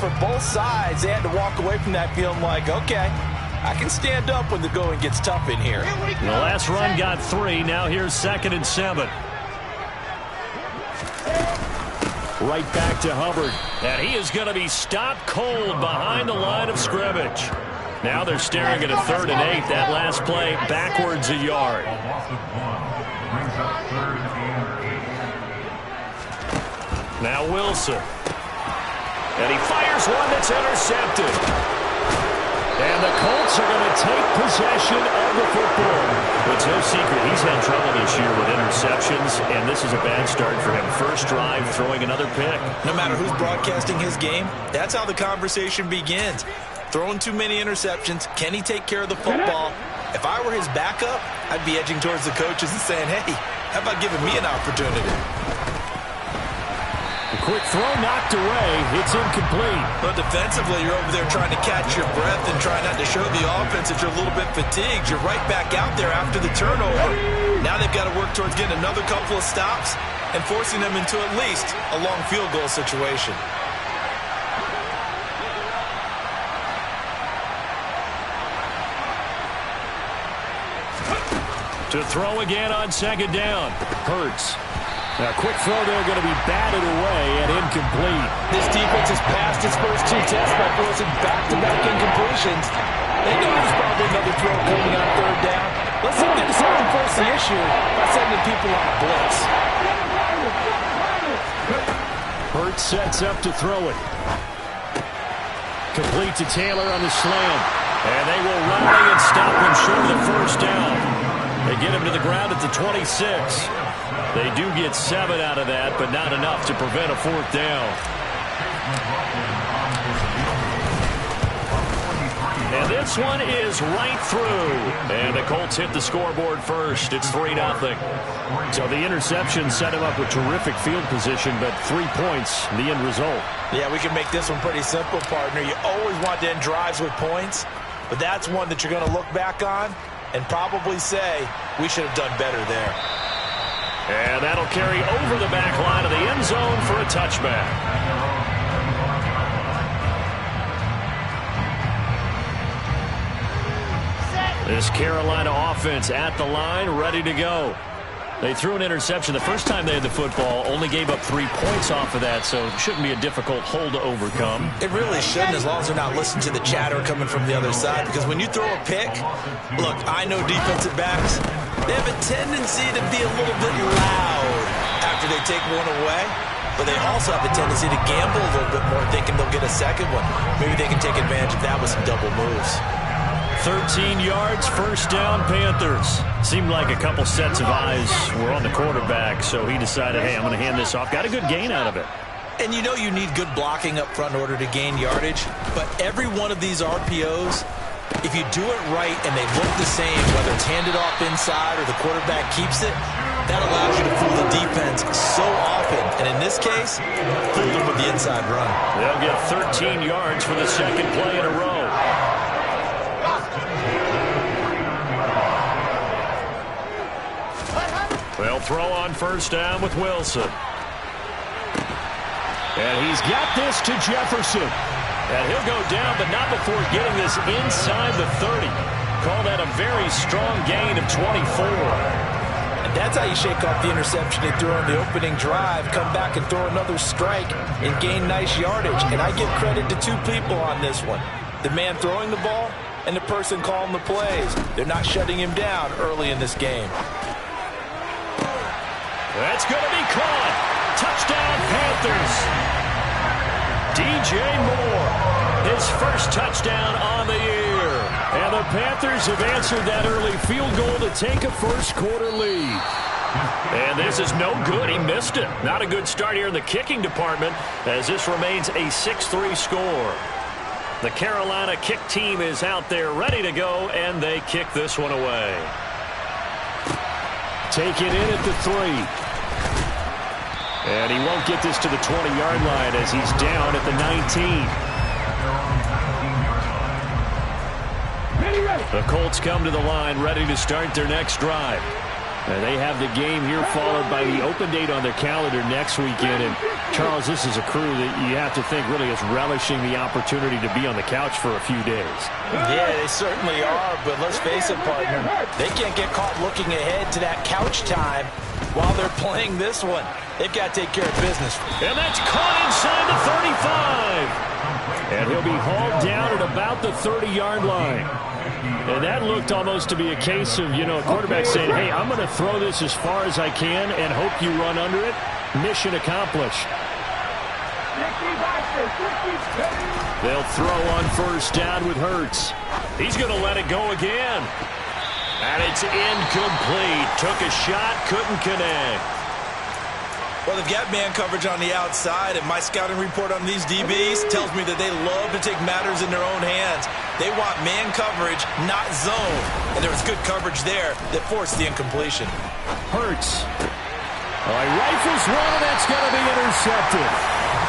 for both sides, they had to walk away from that feeling like, okay, I can stand up when the going gets tough in here. The last run got 3. Now here's 2nd and 7. Right back to Hubbard. And he is going to be stopped cold behind the line of scrimmage. Now they're staring at a 3rd and 8. That last play backwards a yard. Now Wilson. And he fires one that's intercepted. And the Colts are going to take possession of the football. It's no secret he's had trouble this year with interceptions, and this is a bad start for him. First drive, throwing another pick. No matter who's broadcasting his game, that's how the conversation begins. Throwing too many interceptions, can he take care of the football? If I were his backup, I'd be edging towards the coaches and saying, hey, how about giving me an opportunity? A quick throw knocked away. It's incomplete. But defensively, you're over there trying to catch your breath and try not to show the offense that you're a little bit fatigued. You're right back out there after the turnover. Now they've got to work towards getting another couple of stops and forcing them into at least a long field goal situation. To throw again on 2nd down. Hurts. Now, quick throw there going to be batted away and incomplete. This defense has passed its first 2 tests by forcing back-to-back incompletions. They know there's probably another throw coming on 3rd down. Let's see if they decide to force the issue by sending people on a blitz. Hurts sets up to throw it. Complete to Taylor on the slam. And they will rally and stop him short of the 1st down. They get him to the ground at the 26. They do get 7 out of that, but not enough to prevent a 4th down. And this one is right through. And the Colts hit the scoreboard first. It's 3-0. So the interception set him up with terrific field position, but 3 points, the end result. Yeah, we can make this one pretty simple, partner. You always want to end drives with points, but that's one that you're going to look back on and probably say, we should have done better there. And that'll carry over the back line of the end zone for a touchback. This Carolina offense at the line, ready to go. They threw an interception the first time they had the football, only gave up 3 points off of that, so it shouldn't be a difficult hole to overcome. It really shouldn't, as long as they're not listening to the chatter coming from the other side, because when you throw a pick, look, I know defensive backs, they have a tendency to be a little bit loud after they take one away, but they also have a tendency to gamble a little bit more, thinking they'll get a second one. Maybe they can take advantage of that with some double moves. 13 yards, 1st down, Panthers. Seemed like a couple sets of eyes were on the quarterback, so he decided, hey, I'm going to hand this off. Got a good gain out of it. And you know you need good blocking up front in order to gain yardage, but every one of these RPOs, if you do it right and they look the same, whether it's handed off inside or the quarterback keeps it, that allows you to fool the defense so often. And in this case, fool them with the inside run. They'll get 13 yards for the 2nd play in a row. They'll throw on 1st down with Wilson. And he's got this to Jefferson. And he'll go down, but not before getting this inside the 30. Call that a very strong gain of 24. And that's how you shake off the interception they threw on the opening drive, come back and throw another strike and gain nice yardage. And I give credit to 2 people on this one. The man throwing the ball and the person calling the plays. They're not shutting him down early in this game. That's going to be caught. Touchdown, Panthers. DJ Moore, his first touchdown on the year. And the Panthers have answered that early field goal to take a 1st quarter lead. And this is no good. He missed it. Not a good start here in the kicking department, as this remains a 6-3 score. The Carolina kick team is out there ready to go, and they kick this one away. Take it in at the 3. And he won't get this to the 20-yard line as he's down at the 19. The Colts come to the line ready to start their next drive. And they have the game here followed by the open date on their calendar next weekend. And Charles, this is a crew that you have to think really is relishing the opportunity to be on the couch for a few days. Yeah, they certainly are, but let's face it, partner, they can't get caught looking ahead to that couch time while they're playing this one. They've got to take care of business. And that's caught inside the 35. And he'll be hauled down at about the 30-yard line. And that looked almost to be a case of, a quarterback saying, hey, I'm going to throw this as far as I can and hope you run under it. Mission accomplished. They'll throw on first down with Hurts. He's going to let it go again. And it's incomplete. Took a shot, couldn't connect. Well, they've got man coverage on the outside, and my scouting report on these DBs tells me that they love to take matters in their own hands. They want man coverage, not zone. And there was good coverage there that forced the incompletion. Hurts. Oh, he rifles one, and that's going to be intercepted.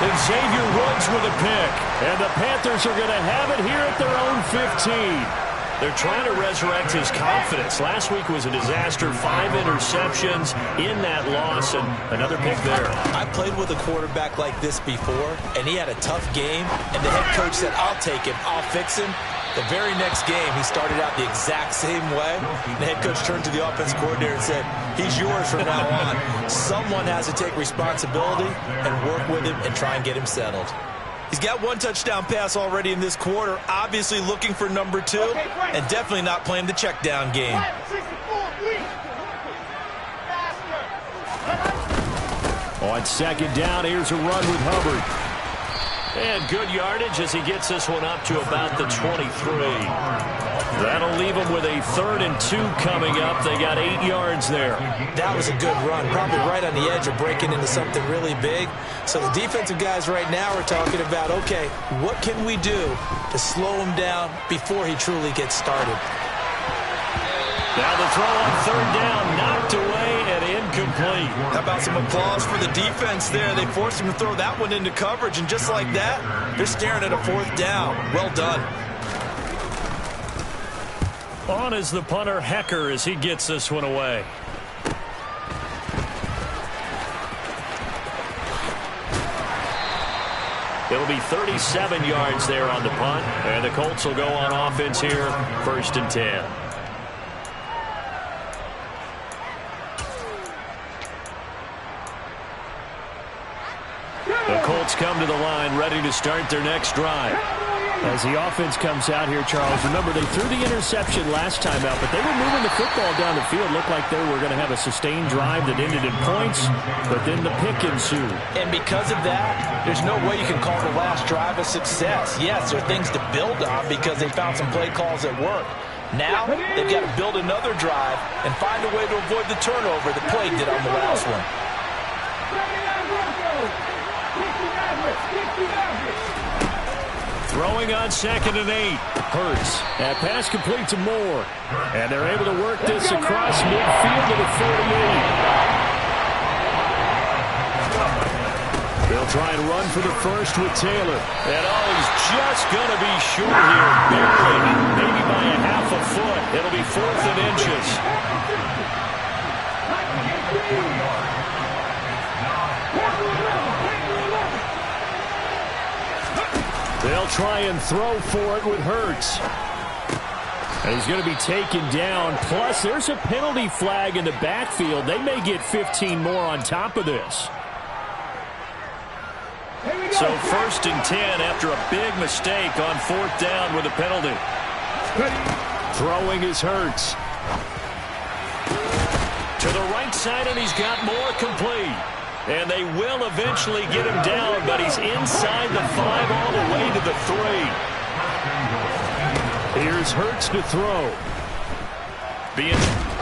And Xavier Woods with a pick. And the Panthers are going to have it here at their own 15. They're trying to resurrect his confidence. Last week was a disaster. 5 interceptions in that loss, and another pick there. I played with a quarterback like this before, and he had a tough game, and the head coach said, I'll take him, I'll fix him. The very next game, he started out the exact same way. The head coach turned to the offensive coordinator and said, he's yours from now on. Someone has to take responsibility and work with him and try and get him settled. He's got 1 touchdown pass already in this quarter, obviously looking for number 2, and definitely not playing the check down game. On second down, here's a run with Hubbard. And good yardage as he gets this one up to about the 23. That'll leave him with a 3rd and 2 coming up. They got 8 yards there. That was a good run, probably right on the edge of breaking into something really big. So the defensive guys right now are talking about, okay, what can we do to slow him down before he truly gets started? Now the throw on 3rd down, knocked away and incomplete. How about some applause for the defense there? They forced him to throw that one into coverage, and just like that, they're staring at a 4th down. Well done. On is the punter, Hecker, as he gets this one away. It'll be 37 yards there on the punt, and the Colts will go on offense here, 1st and 10. The Colts come to the line, ready to start their next drive. As the offense comes out here, Charles, remember they threw the interception last time out, but they were moving the football down the field. Looked like they were going to have a sustained drive that ended in points, but then the pick ensued. And because of that, there's no way you can call the last drive a success. Yes, there are things to build on because they found some play calls that work. Now, they've got to build another drive and find a way to avoid the turnover that plagued it on the last one. Throwing on 2nd and 8. Hurts. That pass complete to Moore. And they're able to work this across midfield to the 48. They'll try and run for the first with Taylor. And he's just going to be short here. Barely. Maybe by a half a foot. It'll be 4th and inches. They'll try and throw for it with Hurts. And he's going to be taken down. Plus, there's a penalty flag in the backfield. They may get 15 more on top of this. So 1st and 10 after a big mistake on 4th down with a penalty. Throwing is Hurts. To the right side, and he's got more complete. And they will eventually get him down, but he's inside the 5 all the way to the 3. Here's Hurts to throw.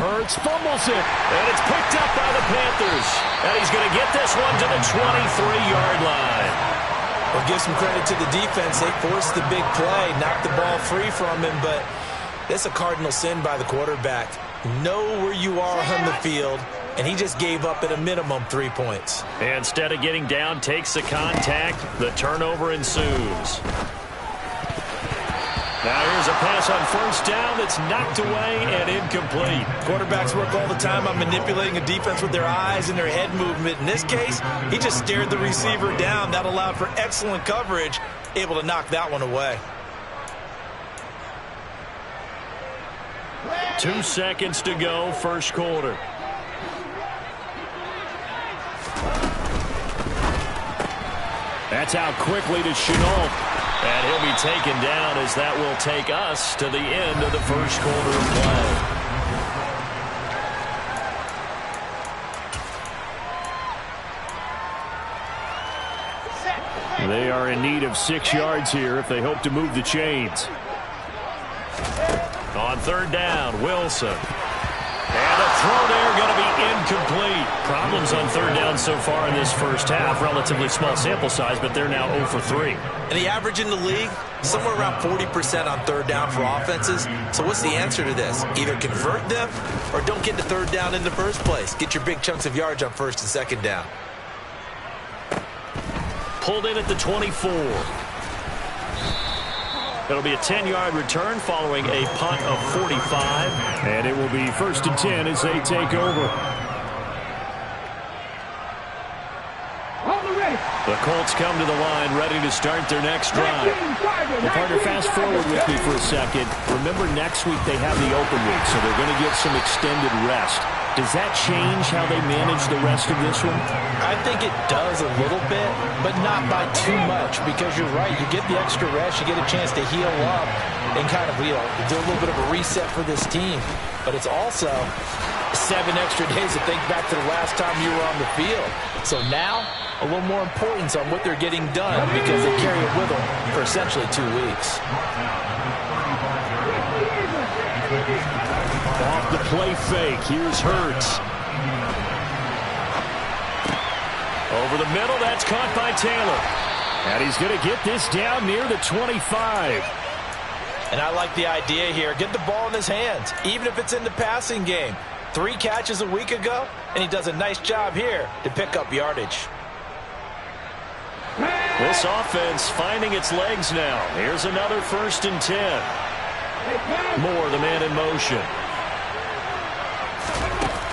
Hurts fumbles it, and it's picked up by the Panthers. And he's going to get this one to the 23-yard line. Well, give some credit to the defense. They forced the big play, knocked the ball free from him, but that's a cardinal sin by the quarterback. Know where you are on the field, and he just gave up at a minimum 3 points. And instead of getting down, takes the contact. The turnover ensues. Now here's a pass on first down that's knocked away and incomplete. Quarterbacks work all the time on manipulating a defense with their eyes and their head movement. In this case, he just stared the receiver down. That allowed for excellent coverage, able to knock that one away. 2 seconds to go, first quarter. That's out quickly to Chenault. And he'll be taken down as that will take us to the end of the first quarter of play. They are in need of 6 yards here if they hope to move the chains. On third down, Wilson. And a throw there going to be incomplete. Problems on third down so far in this first half. Relatively small sample size, but they're now 0 for 3. And the average in the league, somewhere around 40% on third down for offenses. So what's the answer to this? Either convert them or don't get to third down in the first place. Get your big chunks of yards on first and second down. Pulled in at the 24. It'll be a 10-yard return following a punt of 45. And it will be 1st and 10 as they take over. The Colts come to the line ready to start their next drive. Well, partner, fast forward with me for a second. Remember, next week they have the open week, so they're going to get some extended rest. Does that change how they manage the rest of this one? I think it does a little bit, but not by too much, because you're right. You get the extra rest. You get a chance to heal up and kind of, do a little bit of a reset for this team. But it's also 7 extra days to think back to the last time you were on the field. So now, a little more importance on what they're getting done because they carry it with them for essentially 2 weeks. Off the play fake, here's Hurts. Over the middle, that's caught by Taylor. And he's going to get this down near the 25. And I like the idea here. Get the ball in his hands, even if it's in the passing game. 3 catches a week ago, and he does a nice job here to pick up yardage. This offense finding its legs now. Here's another 1st and 10. Moore, the man in motion.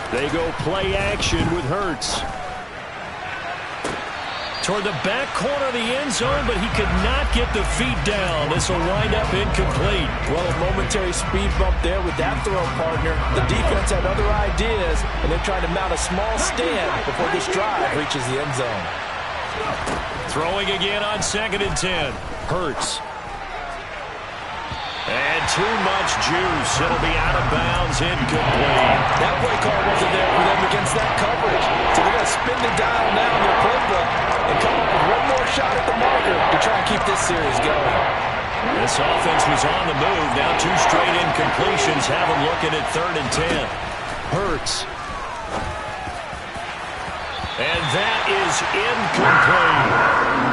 They go play action with Hurts. Toward the back corner of the end zone, but he could not get the feet down. This will wind up incomplete. Well, a momentary speed bump there with that throw, partner. The defense had other ideas, and they're trying to mount a small stand before this drive reaches the end zone. Throwing again on 2nd and 10. Hurts. And too much juice. It'll be out of bounds, incomplete. That play call wasn't there for them against that coverage. So they're going to spin the dial now in their playbook and come up with one more shot at the marker to try and keep this series going. This offense was on the move. Now 2 straight incompletions have them looking at 3rd and 10. Hurts. And that is incomplete.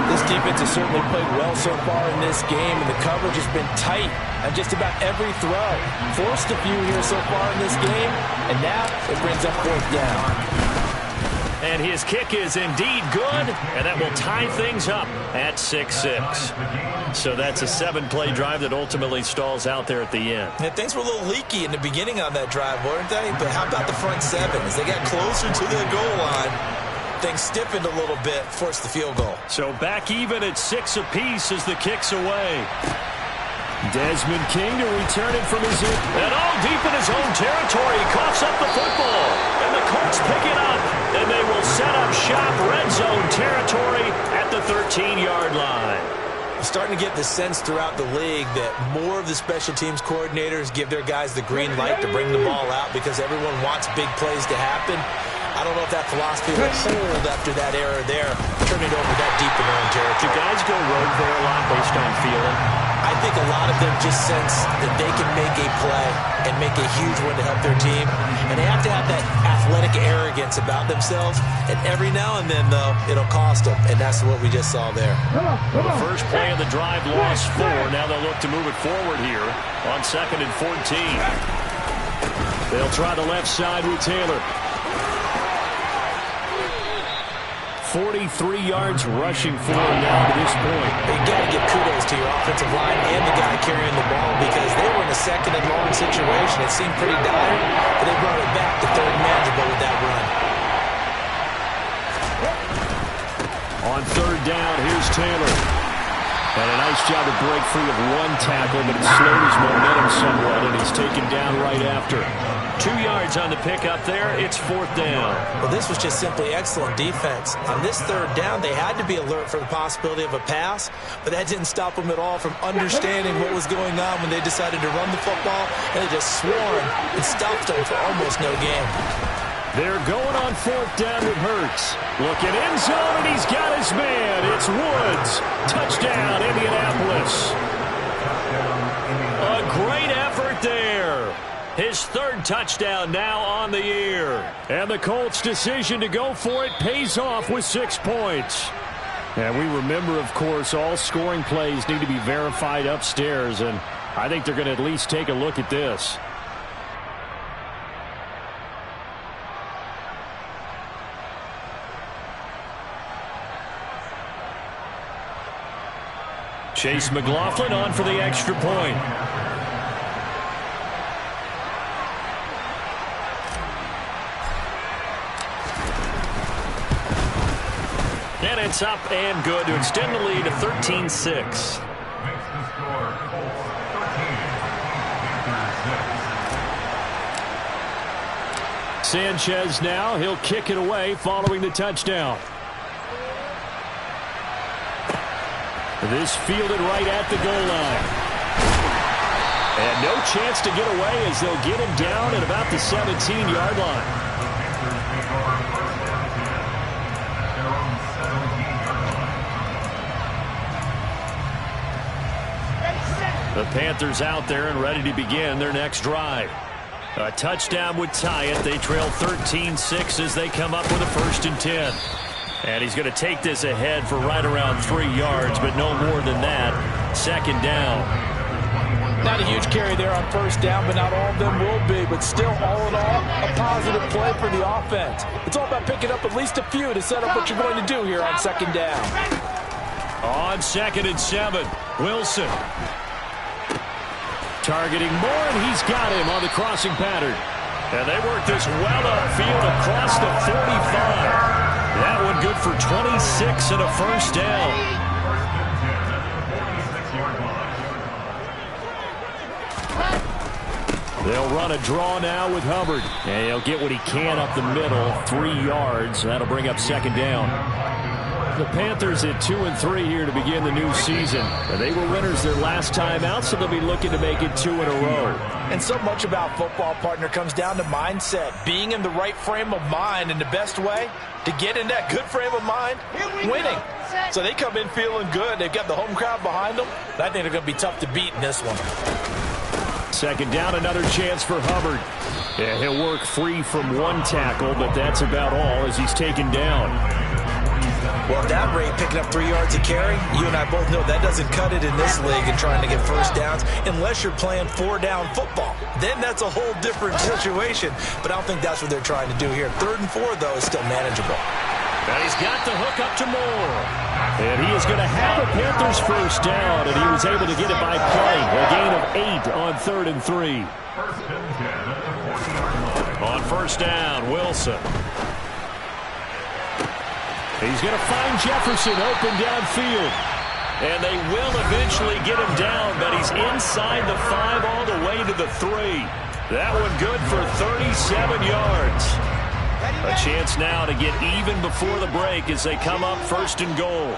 This defense has certainly played well so far in this game, and the coverage has been tight on just about every throw. Forced a few here so far in this game, and now it brings up 4th down. And his kick is indeed good, and that will tie things up at 6-6. So that's a 7-play drive that ultimately stalls out there at the end. Yeah, things were a little leaky in the beginning on that drive, weren't they? But how about the front 7? As they got closer to the goal line, things stiffened a little bit, forced the field goal. So back even at 6 apiece as the kick's away. Desmond King to return it from his hip. And all deep in his own territory. He coughs up the football. And the Colts pick it up. And they will set up shop red zone territory at the 13-yard line. Starting to get the sense throughout the league that more of the special teams coordinators give their guys the green light to bring the ball out because everyone wants big plays to happen. I don't know if that philosophy will hold after that error there, turning it over that deep in their own territory. Do guys go rogue there a lot based on feeling? I think a lot of them just sense that they can make a play and make a huge one to help their team. And they have to have that athletic arrogance about themselves. And every now and then, though, it'll cost them. And that's what we just saw there. Well, the first play of the drive lost 4. Now they'll look to move it forward here on 2nd and 14. They'll try the left side with Taylor. 43 yards rushing for him now to this point. You got to give kudos to your offensive line and the guy carrying the ball because they were in a second and long situation. It seemed pretty dire, but they brought it back to third and manageable with that run. On third down, here's Taylor. And a nice job to break free of one tackle, but it slowed his momentum somewhat, and he's taken down right after. 2 yards on the pickup there. It's fourth down. Well, this was just simply excellent defense. On this third down, they had to be alert for the possibility of a pass, but that didn't stop them at all from understanding what was going on when they decided to run the football, and they just swarmed and stuffed them for almost no gain. They're going on fourth down with Hurts. Looking end zone, and he's got his man. It's Woods. Touchdown, Indianapolis. A great effort there. His third touchdown now on the year. And the Colts' decision to go for it pays off with 6 points. And we remember, of course, all scoring plays need to be verified upstairs, and I think they're going to at least take a look at this. Chase McLaughlin on for the extra point. And it's up and good to extend the lead to 13-6. Sanchez now, he'll kick it away following the touchdown. This fielded right at the goal line. And no chance to get away as they'll get him down at about the 17-yard line. The Panthers out there and ready to begin their next drive. A touchdown would tie it. They trail 13-6 as they come up with a 1st and 10. And he's going to take this ahead for right around 3 yards, but no more than that. 2nd down. Not a huge carry there on 1st down, but not all of them will be. But still, all in all, a positive play for the offense. It's all about picking up at least a few to set up what you're going to do here on 2nd down. On 2nd and 7, Wilson. Targeting Moore, and he's got him on the crossing pattern. And they work this well upfield across the 45. That one good for 26 and a 1st down. They'll run a draw now with Hubbard. And he'll get what he can up the middle, 3 yards. That'll bring up 2nd down. The Panthers at 2-3 here to begin the new season. They were winners their last time out, so they'll be looking to make it 2 in a row. And so much about football, partner, comes down to mindset. Being in the right frame of mind, and the best way to get in that good frame of mind, winning. So they come in feeling good. They've got the home crowd behind them. I think they're going to be tough to beat in this one. 2nd down, another chance for Hubbard. Yeah, he'll work free from one tackle, but that's about all as he's taken down. Well, at that rate, picking up 3 yards a carry, you and I both know that doesn't cut it in this league and trying to get 1st downs unless you're playing 4-down football. Then that's a whole different situation, but I don't think that's what they're trying to do here. 3rd and 4, though, is still manageable. And he's got the hook up to Moore. And he is going to have a Panthers 1st down, and he was able to get it by play. A gain of 8 on 3rd and 3. On 1st down, Wilson. He's going to find Jefferson open downfield. And they will eventually get him down, but he's inside the 5 all the way to the 3. That one good for 37 yards. A chance now to get even before the break as they come up 1st and goal.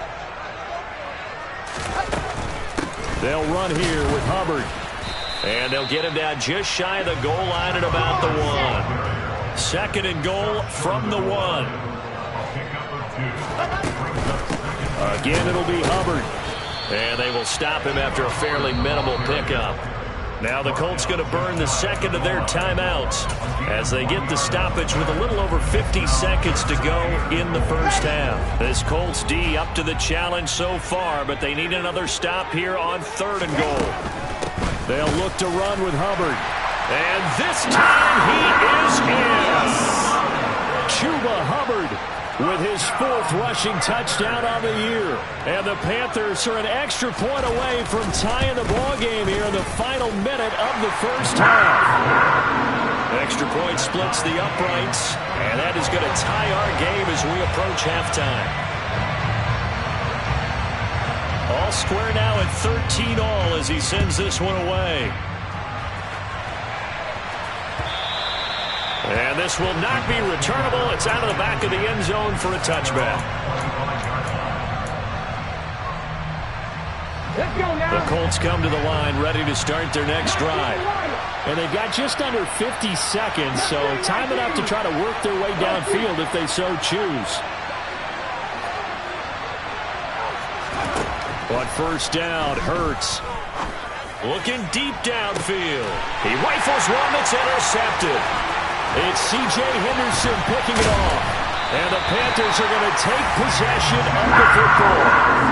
They'll run here with Hubbard. And they'll get him down just shy of the goal line at about the 1. 2nd and goal from the 1. Again, it'll be Hubbard. And they will stop him after a fairly minimal pickup. Now the Colts going to burn the 2nd of their timeouts as they get the stoppage with a little over 50 seconds to go in the 1st half. This Colts D up to the challenge so far, but they need another stop here on 3rd and goal. They'll look to run with Hubbard. And this time he is in. Chuba Hubbard with his 4th rushing touchdown on the year. And the Panthers are an extra point away from tying the ball game here in the final minute of the first half. Extra point splits the uprights, and that is going to tie our game as we approach halftime. All square now at 13-all as he sends this one away. And this will not be returnable. It's out of the back of the end zone for a touchback. The Colts come to the line ready to start their next drive. And they've got just under 50 seconds, so time enough to try to work their way downfield if they so choose. On first down, Hurts looking deep downfield. He rifles one that's intercepted. It's C.J. Henderson picking it off. And the Panthers are going to take possession of the football.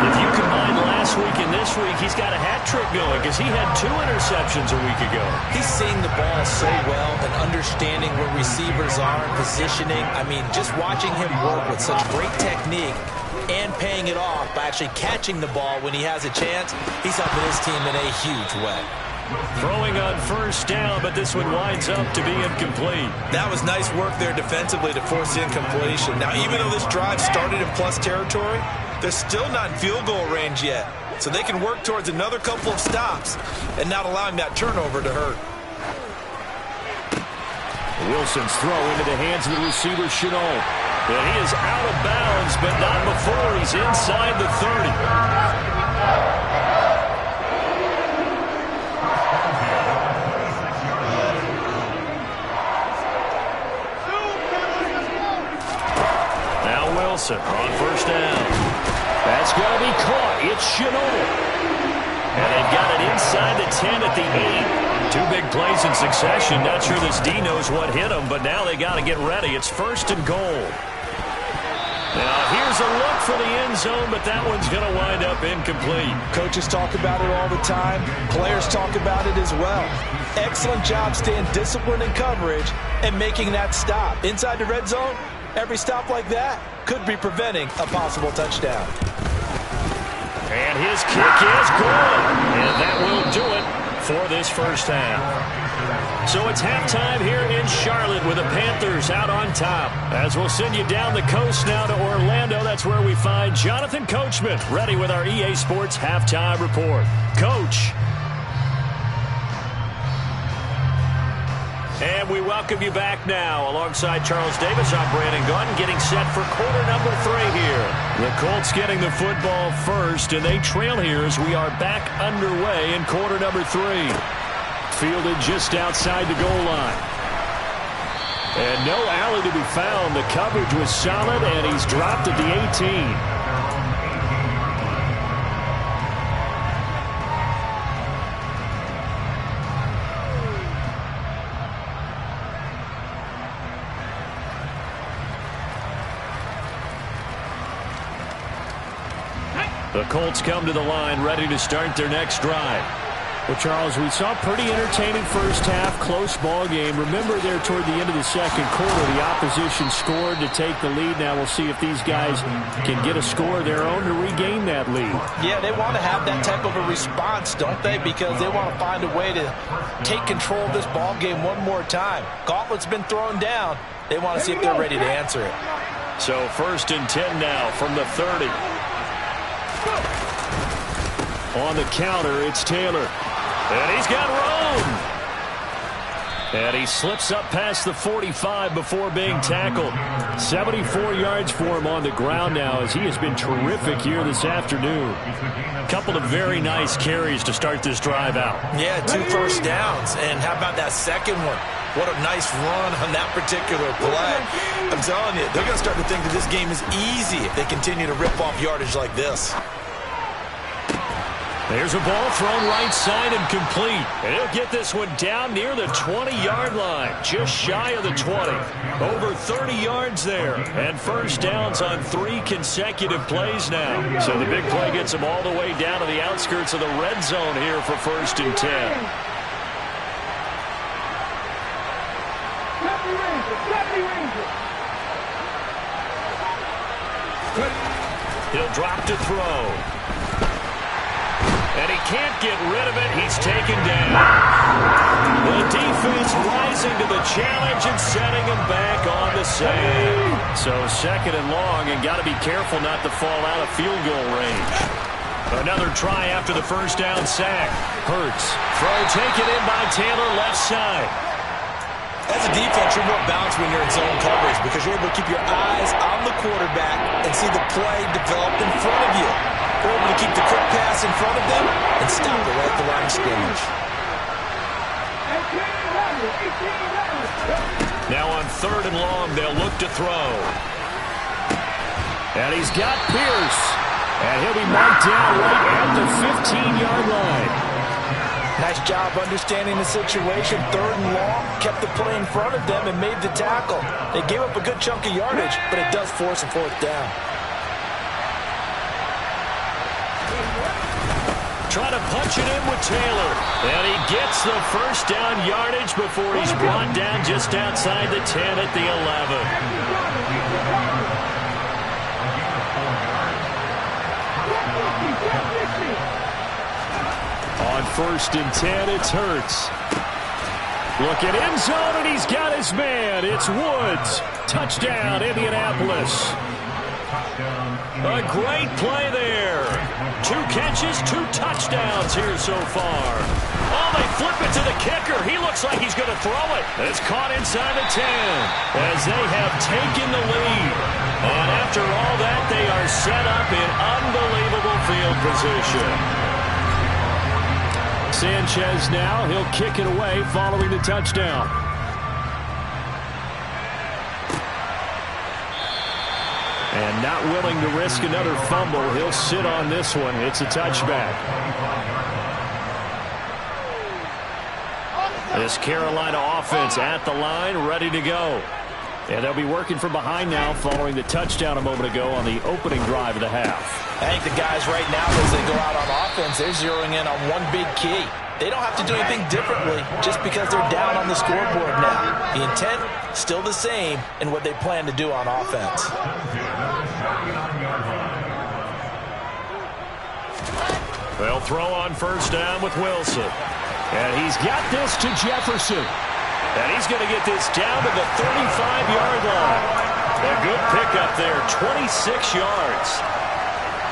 If you combine last week and this week, he's got a hat trick going because he had 2 interceptions a week ago. He's seeing the ball so well and understanding where receivers are and positioning. I mean, just watching him work with such great technique and paying it off by actually catching the ball when he has a chance, he's helping his team in a huge way. Throwing on first down, but this one winds up to be incomplete. That was nice work there defensively to force the incompletion. Now, even though this drive started in plus territory, they're still not in field goal range yet. So they can work towards another couple of stops and not allowing that turnover to hurt. Wilson's throw into the hands of the receiver, Chenault. And he is out of bounds, but not before he's inside the 30. Wilson on first down. That's going to be caught. It's Chenault. And they've got it inside the 10 at the 8. 2 big plays in succession. Not sure this D knows what hit him, but now they got to get ready. It's first and goal. Now here's a look for the end zone, but that one's going to wind up incomplete. Coaches talk about it all the time. Players talk about it as well. Excellent job staying disciplined in coverage and making that stop. Inside the red zone, every stop like that could be preventing a possible touchdown. And his kick is good. And that will do it for this first half. So it's halftime here in Charlotte with the Panthers out on top. As we'll send you down the coast now to Orlando, that's where we find Jonathan Coachman ready with our EA Sports halftime report. Coach. And we welcome you back now. Alongside Charles Davis, I'm Brandon Gunn, getting set for quarter number 3 here. The Colts getting the football first, and they trail here as we are back underway in quarter number 3. Fielded just outside the goal line. And no alley to be found. The coverage was solid, and he's dropped at the 18. The Colts come to the line ready to start their next drive. Well, Charles, we saw a pretty entertaining first half, close ball game. Remember there toward the end of the second quarter, the opposition scored to take the lead. Now we'll see if these guys can get a score of their own to regain that lead. Yeah, they want to have that type of a response, don't they? Because they want to find a way to take control of this ball game one more time. Gauntlet's been thrown down. They want to see if they're ready to answer it. So first and 10 now from the 30. On the counter, it's Taylor. And he's got room. And he slips up past the 45 before being tackled. 74 yards for him on the ground now as he has been terrific here this afternoon. Couple of very nice carries to start this drive out. Yeah, 2 first downs. And how about that second one? What a nice run on that particular play. I'm telling you, they're going to start to think that this game is easy if they continue to rip off yardage like this. There's a ball thrown right side and complete. And he'll get this one down near the 20-yard line, just shy of the 20. Over 30 yards there. And first downs on 3 consecutive plays now. So the big play gets him all the way down to the outskirts of the red zone here for first and 10. He'll drop to throw. And he can't get rid of it. He's taken down. The defense rising to the challenge and setting him back on the save. So 2nd and long, and got to be careful not to fall out of field goal range. Another try after the first down sack. Hurts. Throw taken in by Taylor, left side. As a defense, you're more balanced when you're in zone coverage because you're able to keep your eyes on the quarterback and see the play develop in front of you. You're able to keep the quick pass in front of them and stop it right at the line of scrimmage. Now on 3rd and long, they'll look to throw. And he's got Pierce. And he'll be marked down right at the 15-yard line. Nice job understanding the situation. 3rd and long, kept the play in front of them and made the tackle. They gave up a good chunk of yardage, but it does force a 4th down. Try to punch it in with Taylor. And he gets the first down yardage before he's brought down just outside the 10 at the 11. On 1st and 10, it's Hurts. Looking end zone, and he's got his man. It's Woods. Touchdown, Indianapolis. A great play there. 2 catches, 2 touchdowns here so far. Oh, they flip it to the kicker. He looks like he's going to throw it. It's caught inside the 10 as they have taken the lead. And after all that, they are set up in unbelievable field position. Sanchez now, he'll kick it away following the touchdown. And not willing to risk another fumble, he'll sit on this one. It's a touchback. This Carolina offense at the line, ready to go. And they'll be working from behind now following the touchdown a moment ago on the opening drive of the half. I think the guys right now, as they go out on offense, they're zeroing in on one big key. They don't have to do anything differently just because they're down on the scoreboard now. The intent, still the same in what they plan to do on offense. They'll throw on 1st down with Wilson. And he's got this to Jefferson. And he's going to get this down to the 35-yard line. A good pickup there, 26 yards.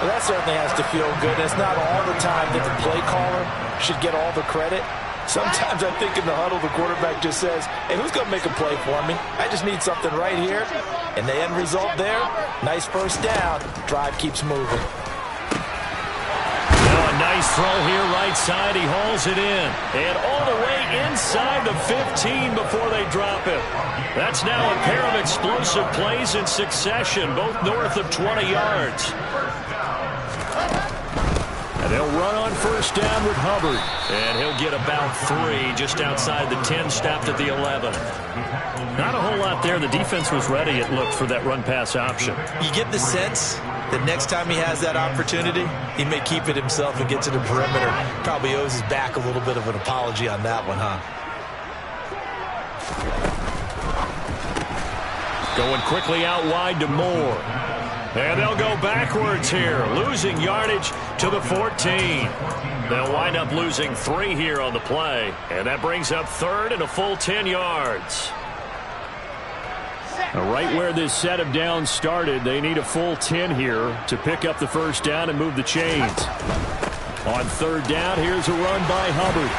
Well, that certainly has to feel good. It's not all the time that the play caller should get all the credit. Sometimes I think in the huddle, the quarterback just says, hey, who's going to make a play for me? I just need something right here. And the end result there, nice 1st down. Drive keeps moving. Now a nice throw here right side. He hauls it in. And all the way inside the 15 before they drop it. That's now a pair of explosive plays in succession, both north of 20 yards. And they'll run on 1st down with Hubbard. And he'll get about 3 just outside the 10, stopped at the 11. Not a whole lot there. The defense was ready, it looked, for that run-pass option. You get the sense that next time he has that opportunity, he may keep it himself and get to the perimeter. Probably owes his back a little bit of an apology on that one, huh? Going quickly out wide to Moore. And they'll go backwards here, losing yardage to the 14. They'll wind up losing 3 here on the play. And that brings up 3rd and a full 10 yards. Now, right where this set of downs started, they need a full 10 here to pick up the 1st down and move the chains. On 3rd down, here's a run by Hubbard.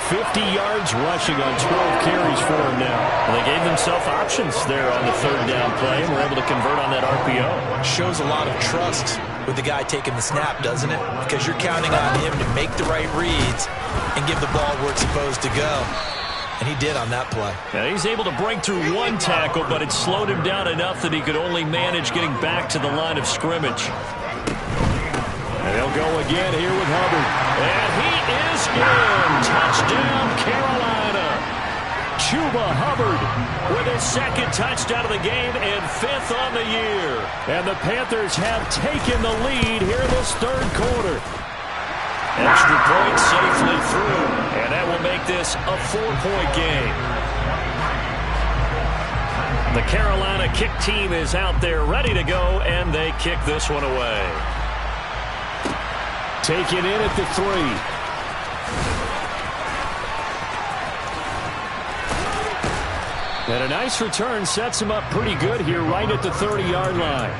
50 yards rushing on 12 carries for him now. Well, they gave themselves options there on the 3rd down play and were able to convert on that RPO. Shows a lot of trust with the guy taking the snap, doesn't it? Because you're counting on him to make the right reads and give the ball where it's supposed to go. And he did on that play. Now, he's able to break through 1 tackle, but it slowed him down enough that he could only manage getting back to the line of scrimmage. And they'll go again here with Hubbard. And he is in. Touchdown, Carolina. Chuba Hubbard with his 2nd touchdown of the game and 5th on the year. And the Panthers have taken the lead here in this 3rd quarter. Extra point safely through. And that will make this a 4-point game. The Carolina kick team is out there ready to go, and they kick this one away. Taken in at the 3. And a nice return sets him up pretty good here right at the 30-yard line.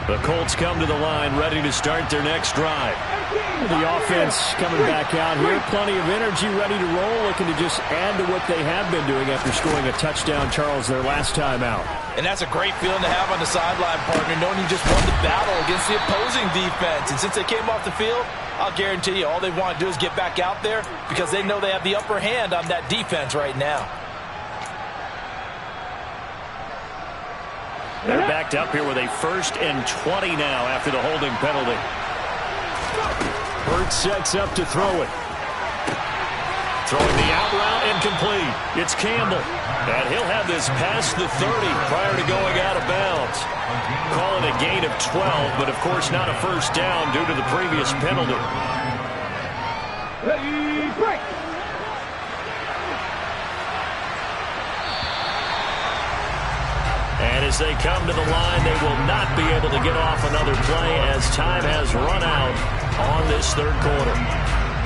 The Colts come to the line ready to start their next drive. The offense coming back out here. Plenty of energy, ready to roll, looking to just add to what they have been doing after scoring a touchdown, Charles, their last time out. And that's a great feeling to have on the sideline, partner, knowing you just won the battle against the opposing defense. And since they came off the field, I'll guarantee you all they want to do is get back out there because they know they have the upper hand on that defense right now. They're backed up here with a 1st and 20 now after the holding penalty. Hurts sets up to throw it. Throwing the out route incomplete. It's Campbell. And he'll have this past the 30 prior to going out of bounds. Calling a gain of 12, but of course not a first down due to the previous penalty. Ready, break. And as they come to the line, they will not be able to get off another play as time has run out on this 3rd quarter.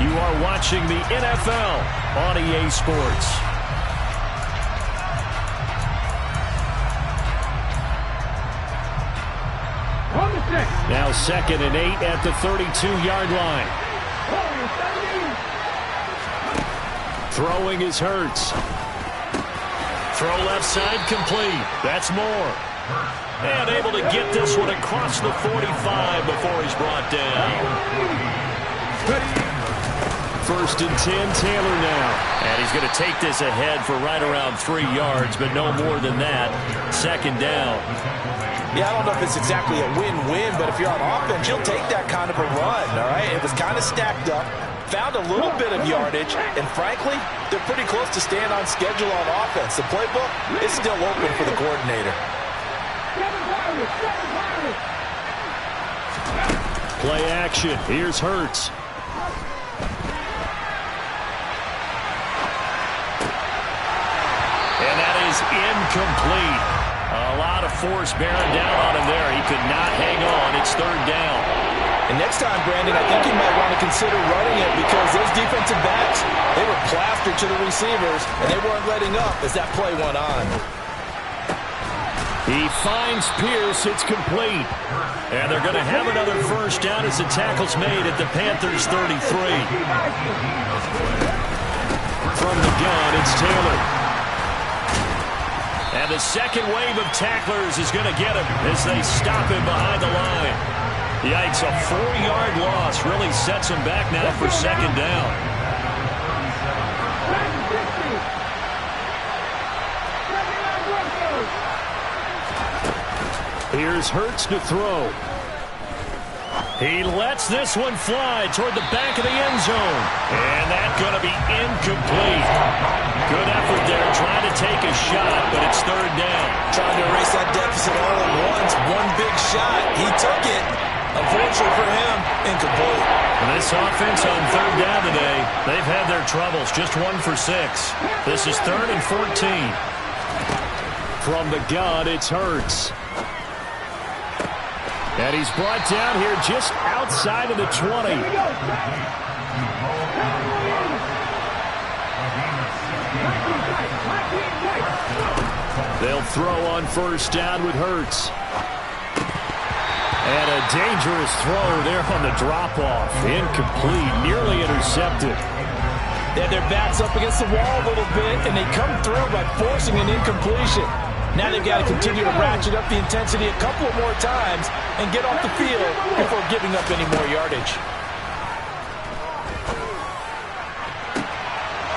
You are watching the NFL on EA Sports. Now 2nd and 8 at the 32-yard line. Throwing is Hurts. Throw left side complete. That's Moore. And able to get this one across the 45 before he's brought down. 1st and 10, Taylor now. And he's going to take this ahead for right around 3 yards, but no more than that. 2nd down. Yeah, I don't know if it's exactly a win-win, but if you're on offense, you'll take that kind of a run, all right? It was kind of stacked up, found a little bit of yardage, and frankly, they're pretty close to staying on schedule on offense. The playbook is still open for the coordinator. Play action. Here's Hurts. And that is incomplete. A lot of force bearing down on him there. He could not hang on. It's 3rd down. And next time, Brandon, I think you might want to consider running it because those defensive backs, they were plastered to the receivers, and they weren't letting up as that play went on. He finds Pierce. It's complete. And they're going to have another first down as the tackle's made at the Panthers' 33. From the gun, it's Taylor. And the second wave of tacklers is going to get him as they stop him behind the line. Yikes, a 4-yard loss really sets him back now for 2nd down. Here's Hurts to throw. He lets this one fly toward the back of the end zone. And that's going to be incomplete. Good effort there, trying to take a shot, but it's 3rd down. Trying to erase that deficit all at once. One big shot. He took it. Unfortunately for him, incomplete. And this offense on 3rd down today, they've had their troubles. Just 1 for 6. This is 3rd and 14. From the gun, it's Hurts. And he's brought down here just outside of the 20. They'll throw on 1st down with Hurts. And a dangerous throw there on the drop-off. Incomplete, nearly intercepted. They had their backs up against the wall a little bit, and they come through by forcing an incompletion. Now they've got to continue to ratchet up the intensity a couple more times and get off the field before giving up any more yardage.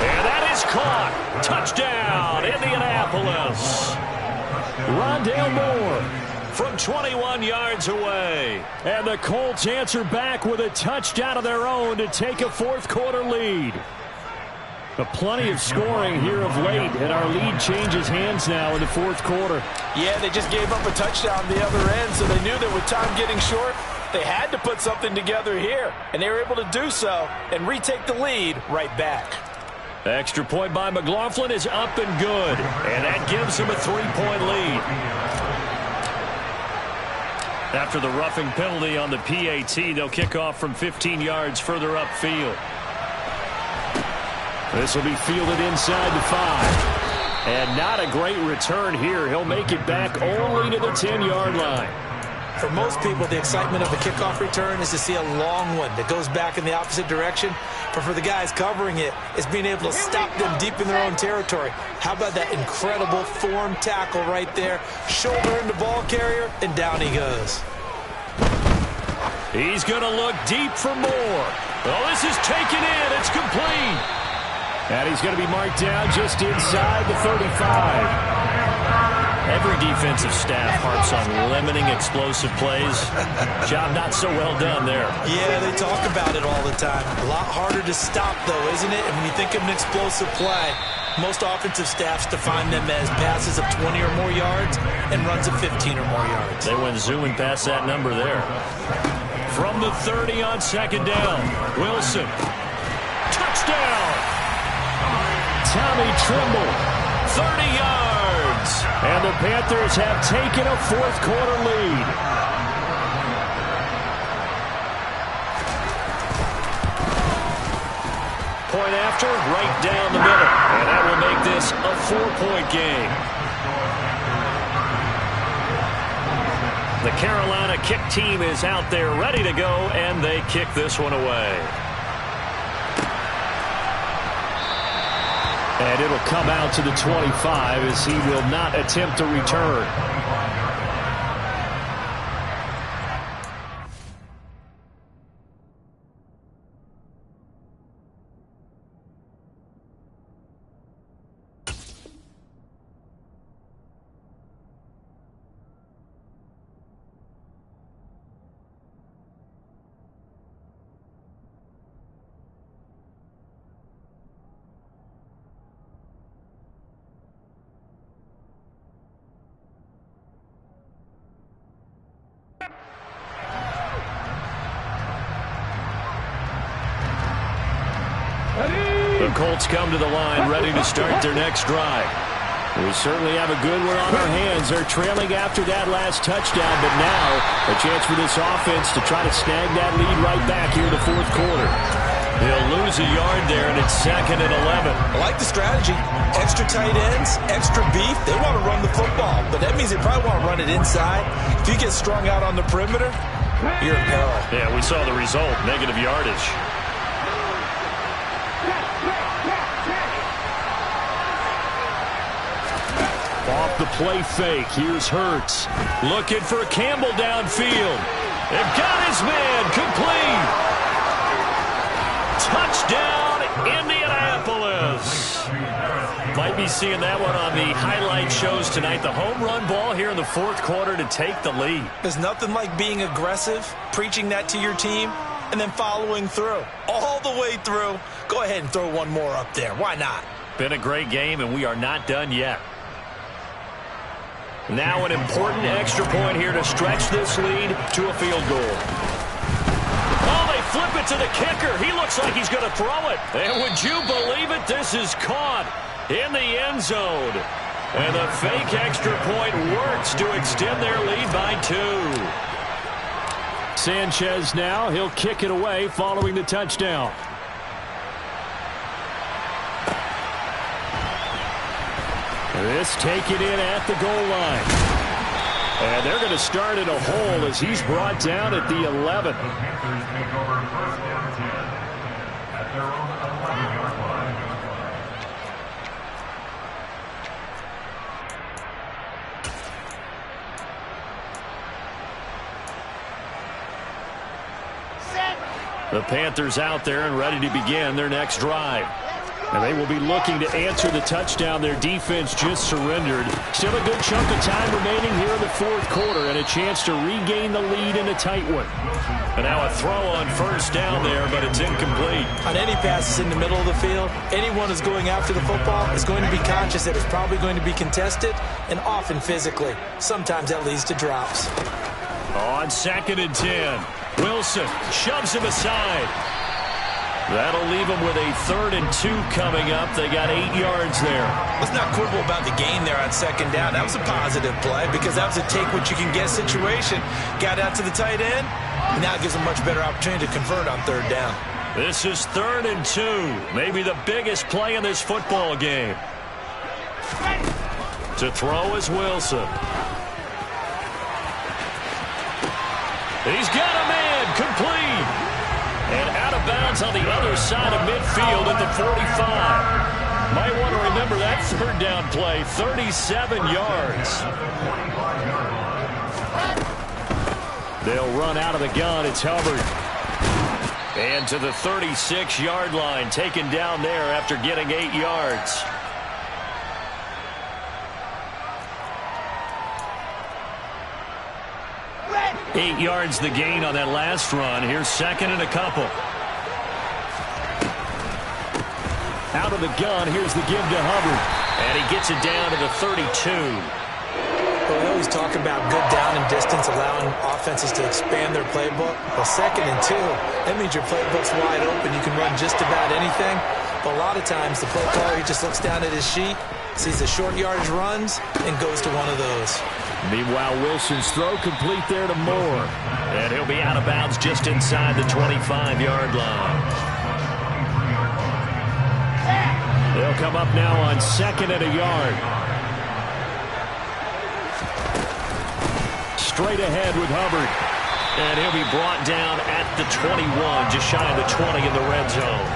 And that is caught. Touchdown, Indianapolis. Rondale Moore from 21 yards away. And the Colts answer back with a touchdown of their own to take a 4th quarter lead. Plenty of scoring here of late, and our lead changes hands now in the 4th quarter. Yeah, they just gave up a touchdown the other end, so they knew that with time getting short, They had to put something together here, and they were able to do so and retake the lead right back. Extra point by McLaughlin is up and good, and that gives him a 3-point lead. After the roughing penalty on the PAT, they'll kick off from 15 yards further upfield. This will be fielded inside the 5. And not a great return here. He'll make it back only to the 10-yard line. For most people, the excitement of a kickoff return is to see a long one that goes back in the opposite direction. But for the guys covering it, it's being able to stop them deep in their own territory. How about that incredible form tackle right there? Shoulder into ball carrier, and down he goes. He's going to look deep for more. Oh, this is taken in. It's complete. And he's going to be marked down just inside the 35. Every defensive staff harps on limiting explosive plays. Job not so well done there. Yeah, they talk about it all the time. A lot harder to stop, though, isn't it? And when you think of an explosive play, most offensive staffs define them as passes of 20 or more yards and runs of 15 or more yards. They went zooming past that number there. From the 30 on second down, Wilson. Touchdown! Tommy Tremble. 30 yards. And the Panthers have taken a fourth-quarter lead. Point after, right down the middle. And that will make this a 4-point game. The Carolina kick team is out there ready to go, and they kick this one away. And it'll come out to the 25 as he will not attempt to return. The Colts come to the line, ready to start their next drive. We certainly have a good one on our hands. They're trailing after that last touchdown, but now a chance for this offense to try to snag that lead right back here in the fourth quarter. They'll lose a yard there, and it's 2nd and 11. I like the strategy. Extra tight ends, extra beef. They want to run the football, but that means they probably want to run it inside. If you get strung out on the perimeter, you're in peril. Yeah, we saw the result, negative yardage. Off the play fake, here's Hurts. Looking for Campbell downfield. They've got his man, complete. Touchdown, Indianapolis. Might be seeing that one on the highlight shows tonight. The home run ball here in the fourth quarter to take the lead. There's nothing like being aggressive, preaching that to your team, and then following through. All the way through. Go ahead and throw one more up there. Why not? Been a great game, and we are not done yet. Now an important extra point here to stretch this lead to a field goal. Oh, they flip it to the kicker. He looks like he's going to throw it. And would you believe it? This is caught in the end zone. And the fake extra point works to extend their lead by 2. Sanchez now, he'll kick it away following the touchdown. This taken in at the goal line. And they're going to start in a hole as he's brought down at the 11. The Panthers out there and ready to begin their next drive. And they will be looking to answer the touchdown their defense just surrendered. Still a good chunk of time remaining here in the fourth quarter and a chance to regain the lead in a tight one. And now a throw on first down there, but it's incomplete. On any passes in the middle of the field, anyone who's going after the football is going to be conscious that it's probably going to be contested and often physically. Sometimes that leads to drops. On 2nd and 10. Wilson shoves him aside. That'll leave them with a 3rd and 2 coming up. They got 8 yards there. Let's not quibble about the gain there on 2nd down. That was a positive play because that was a take-what-you-can-get situation. Got out to the tight end, and now it gives them a much better opportunity to convert on 3rd down. This is 3rd and 2. Maybe the biggest play in this football game. To throw is Wilson. He's got a man, complete. And out of bounds on the other side of midfield at the 45. Might want to remember that 3rd down play, 37 yards. They'll run out of the gun. It's Hubbard. And to the 36-yard line, taken down there after getting 8 yards. Eight yards the gain on that last run. Here's 2nd and a couple. Out of the gun, here's the give to Hubbard. And he gets it down to the 32. Well, we always talk about good down and distance, allowing offenses to expand their playbook. Well, 2nd and 2, that means your playbook's wide open. You can run just about anything. But a lot of times, the play caller, he just looks down at his sheet, sees the short yardage runs, and goes to one of those. Meanwhile, Wilson's throw complete there to Moore. And he'll be out of bounds just inside the 25-yard line. They'll come up now on 2nd and a yard. Straight ahead with Hubbard. And he'll be brought down at the 21, just shy of the 20 in the red zone.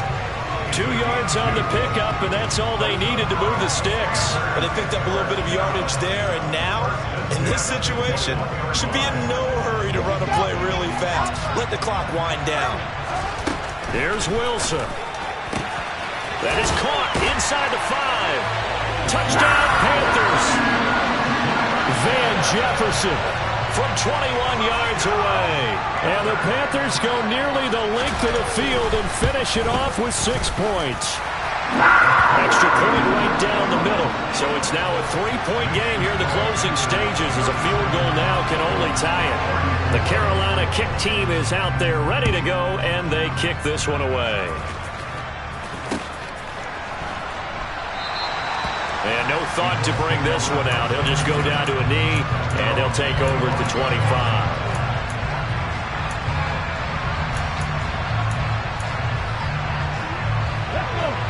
2 yards on the pickup, and that's all they needed to move the sticks. But they picked up a little bit of yardage there, and now, in this situation, should be in no hurry to run a play really fast. Let the clock wind down. There's Wilson. That is caught inside the 5. Touchdown, Panthers. Van Jefferson from 21 yards away. And the Panthers go nearly the length of the field and finish it off with 6 points. Extra point right down the middle. So it's now a 3-point game here in the closing stages as a field goal now can only tie it. The Carolina kick team is out there ready to go, and they kick this one away. And no thought to bring this one out. He'll just go down to a knee, and they'll take over at the 25.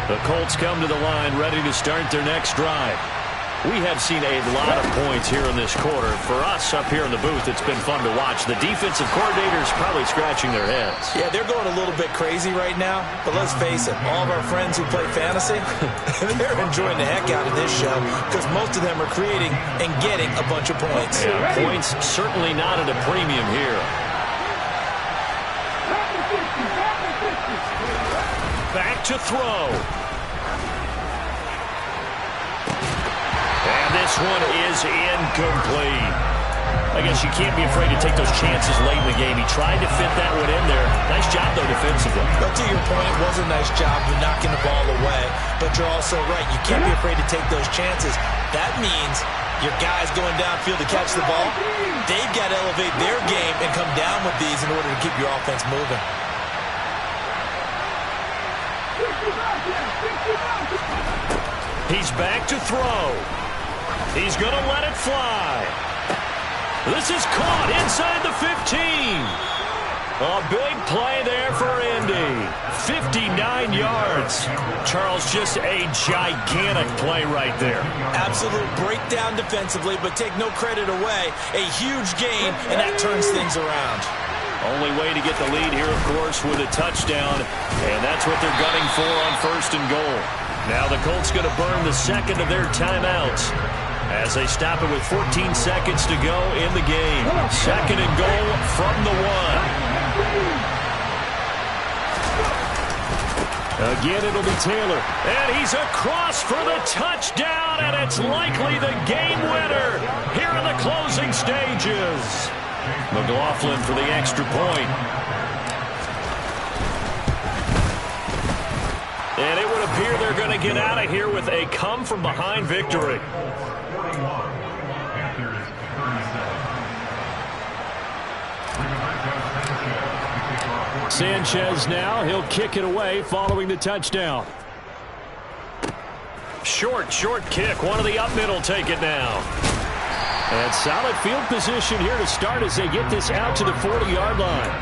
The Colts come to the line ready to start their next drive. We have seen a lot of points here in this quarter. For us up here in the booth, it's been fun to watch. The defensive coordinators probably scratching their heads. Yeah, they're going a little bit crazy right now. But let's face it, all of our friends who play fantasy, they're enjoying the heck out of this show because most of them are creating and getting a bunch of points. Yeah, points certainly not at a premium here. Back to throw. And this one is incomplete. I guess you can't be afraid to take those chances late in the game. He tried to fit that one in there. Nice job, though, defensively. But to your point, it was a nice job of knocking the ball away. But you're also right. You can't be afraid to take those chances. That means your guys going downfield to catch the ball, they've got to elevate their game and come down with these in order to keep your offense moving. He's back to throw. He's going to let it fly. This is caught inside the 15. A big play there for Indy. 59 yards. Charles, just a gigantic play right there. Absolute breakdown defensively, but take no credit away. A huge gain, and that turns things around. Only way to get the lead here, of course, with a touchdown. And that's what they're gunning for on 1st and goal. Now the Colts going to burn the second of their timeouts as they stop it with 14 seconds to go in the game. 2nd and goal from the 1. Again, it'll be Taylor. And he's across for the touchdown, and it's likely the game winner here in the closing stages. McLaughlin for the extra point. And it would appear they're going to get out of here with a come-from-behind victory. Sanchez now. He'll kick it away following the touchdown. Short kick. One of the up middle take it now. And solid field position here to start as they get this out to the 40-yard line.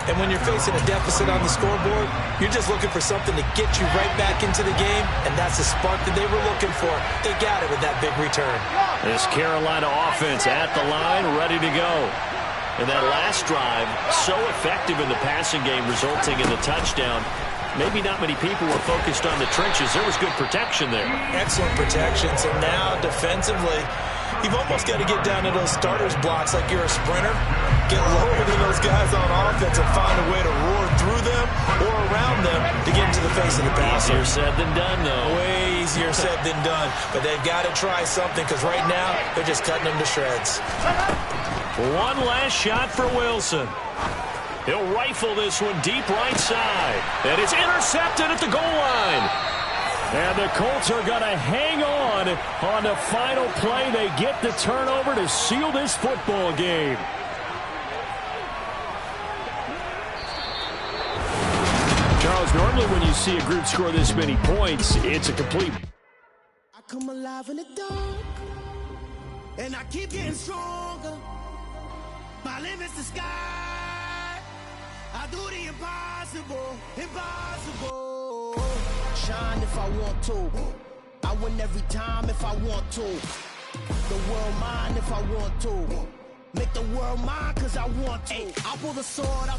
And when you're facing a deficit on the scoreboard, you're just looking for something to get you right back into the game, and that's the spark that they were looking for. They got it with that big return. This Carolina offense at the line, ready to go. And that last drive, so effective in the passing game, resulting in the touchdown. Maybe not many people were focused on the trenches. There was good protection there. Excellent protection. So now, defensively, you've almost got to get down to those starters blocks like you're a sprinter. Get lower than those guys on offense and find a way to roar through them or around them to get into the face of the passer. Easier said than done, though. Way easier said than done. But they've got to try something because right now they're just cutting them to shreds. One last shot for Wilson. He'll rifle this one deep right side. And it's intercepted at the goal line. And the Colts are going to hang on the final play. They get the turnover to seal this football game. Charles, normally when you see a group score this many points, it's a complete... I come alive in the dark, and I keep getting stronger. My limit's the sky. I do the impossible, impossible. Shine if I want to. I win every time if I want to. The world mine if I want to. Make the world mine cause I want to. I pull the sword out the